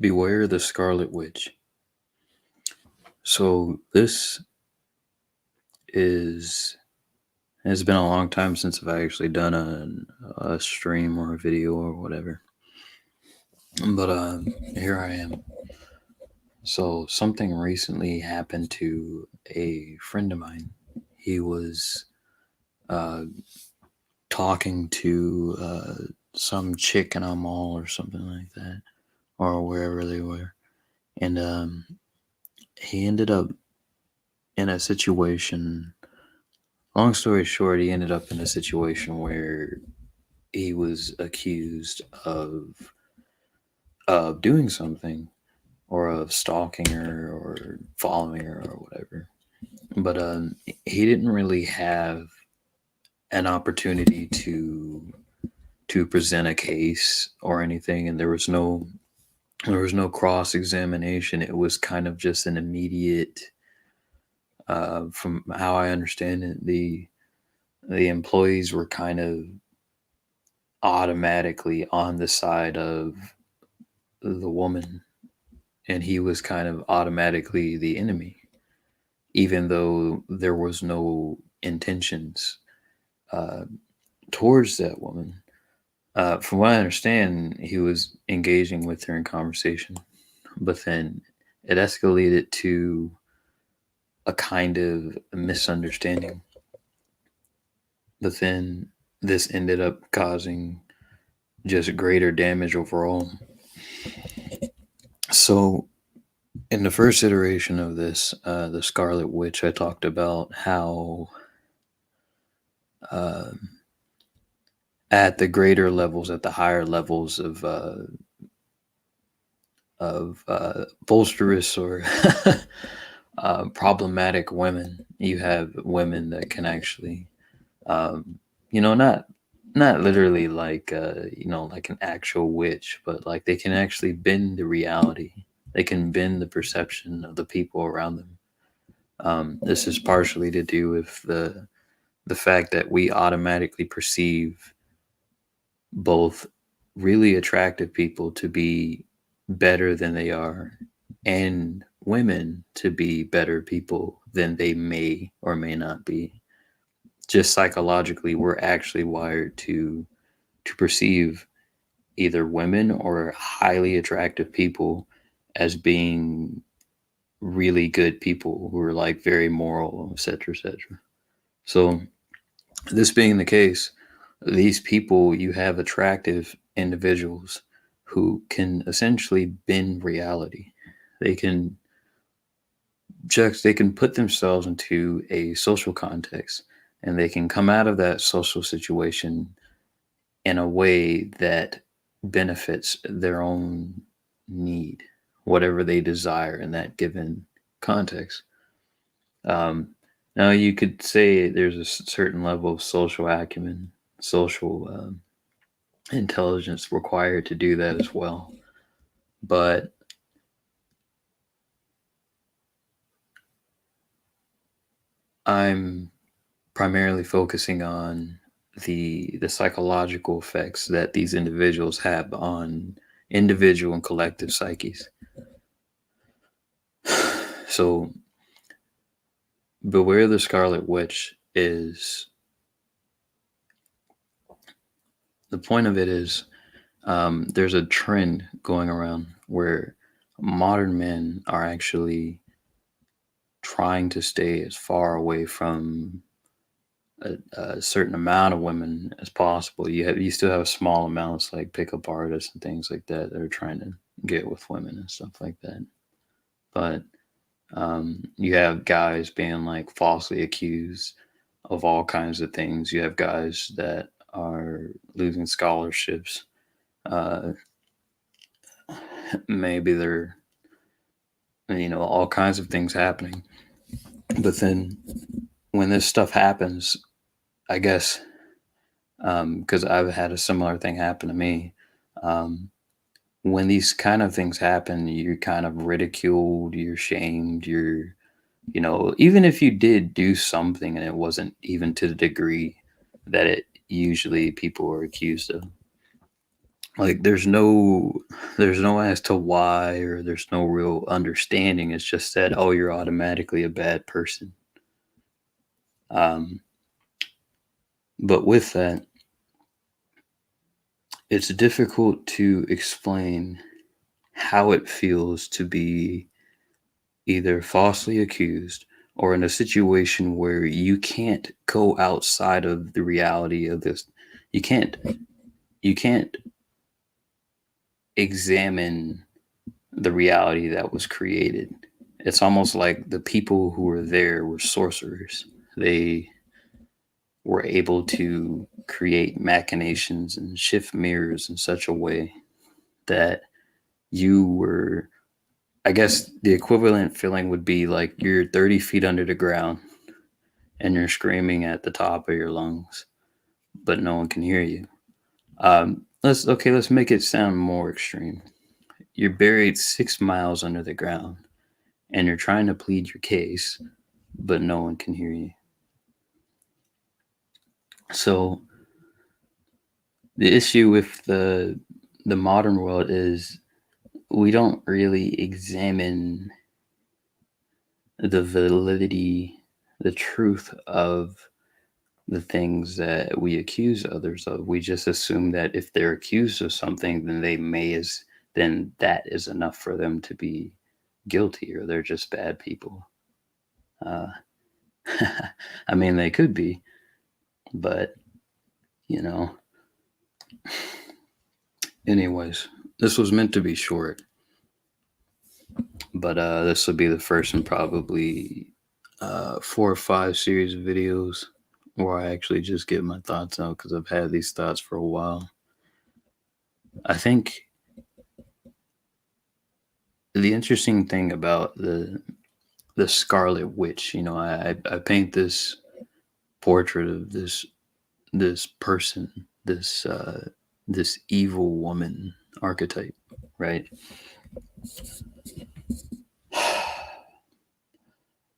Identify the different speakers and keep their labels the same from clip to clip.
Speaker 1: Beware the Scarlet Witch. So this is it's been a long time since I've actually done a stream or a video or whatever. But here I am. So something recently happened to a friend of mine. He was uh, talking to some chick in a mall or something like that, or wherever they were, and he ended up in a situation. Long story short, he ended up in a situation where he was accused of doing something or of stalking her or following her or whatever. But he didn't really have an opportunity to present a case or anything, and there was no cross examination. It was kind of just an immediate. From how I understand it, the employees were kind of automatically on the side of the woman, and he was kind of automatically the enemy, even though there was no intentions uh, towards that woman. From what I understand, he was engaging with her in conversation, but then it escalated to a kind of misunderstanding. But then this ended up causing just greater damage overall. So, in the first iteration of this, the Scarlet Witch, I talked about how uh, at the greater levels, at the higher levels of bolsterous or problematic women, you have women that can actually, not literally like like an actual witch, but like they can actually bend the reality. They can bend the perception of the people around them. This is partially to do with the fact that we automatically perceive both really attractive people to be better than they are and women to be better people than they may or may not be. Just psychologically, we're actually wired to perceive either women or highly attractive people as being really good people who are like very moral, etc., etc. So, this being the case, these people, you have attractive individuals who can essentially bend reality. They can they can put themselves into a social context, and they can come out of that social situation in a way that benefits their own need, whatever they desire in that given context. Um, Now, you could say there's a certain level of social acumen, social intelligence required to do that as well. But I'm primarily focusing on the psychological effects that these individuals have on individual and collective psyches. So, Beware the Scarlet Witch is the point of it is there's a trend going around where modern men are actually trying to stay as far away from a certain amount of women as possible. You still have small amounts like pickup artists and things like that are trying to get with women and stuff like that. But you have guys being like falsely accused of all kinds of things. You have guys that are losing scholarships. Uh, Maybe they're all kinds of things happening. But then when this stuff happens, I guess because I've had a similar thing happen to me. Um, when these kind of things happen, you're kind of ridiculed, you're shamed, even if you did do something and it wasn't even to the degree that it usually people are accused of. Like there's no as to why, or there's no real understanding. It's just that, oh, you're automatically a bad person. Um, but with that, it's difficult to explain how it feels to be either falsely accused or in a situation where you can't go outside of the reality of this. You can't you can't examine the reality that was created. It's almost like the people who were there were sorcerers. They were able to create machinations and shift mirrors in such a way that you were, I guess the equivalent feeling would be like you're 30 feet under the ground and you're screaming at the top of your lungs, but no one can hear you. Let's make it sound more extreme. You're buried 6 miles under the ground and you're trying to plead your case, but no one can hear you. So the issue with the modern world is we don't really examine the validity, the truth of the things that we accuse others of. We just assume that if they're accused of something, then that is enough for them to be guilty, or they're just bad people. Uh, I mean, they could be, but you know. Anyways, this was meant to be short, but this will be the first in probably 4 or 5 series of videos where I actually just get my thoughts out, because I've had these thoughts for a while. I think the interesting thing about the Scarlet Witch, I paint this portrait of this person, this evil woman archetype, right?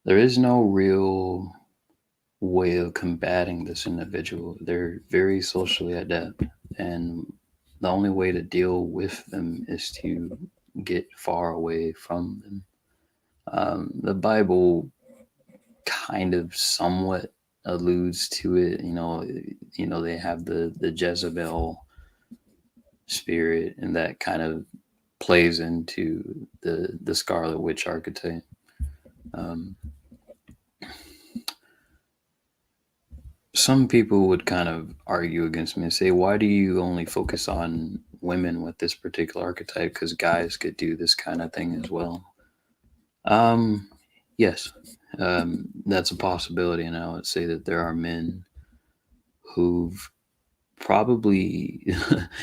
Speaker 1: There is no real way of combating this individual. They're very socially adept, and the only way to deal with them is to get far away from them. The Bible kind of somewhat alludes to it. They have the Jezebel spirit, and that kind of plays into the Scarlet Witch archetype. Um, some people would kind of argue against me and say, why do you only focus on women with this particular archetype? Because guys could do this kind of thing as well. Um, yes, that's a possibility, and I would say that there are men who've probably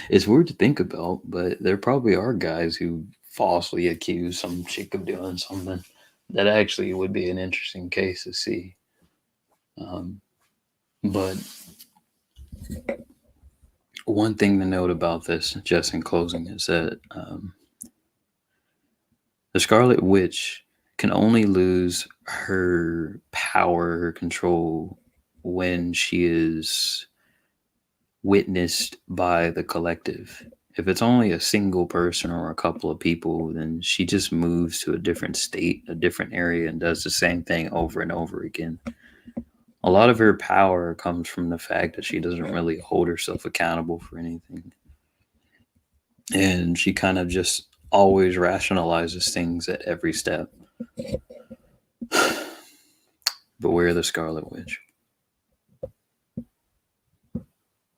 Speaker 1: it's weird to think about, but there probably are guys who falsely accuse some chick of doing something. That actually would be an interesting case to see. Um, but one thing to note about this, just in closing, is that the Scarlet Witch can only lose her power, her control, when she is witnessed by the collective. If it's only a single person or a couple of people, then she just moves to a different state, a different area, and does the same thing over and over again. A lot of her power comes from the fact that she doesn't really hold herself accountable for anything. And she kind of just always rationalizes things at every step. Beware the Scarlet Witch.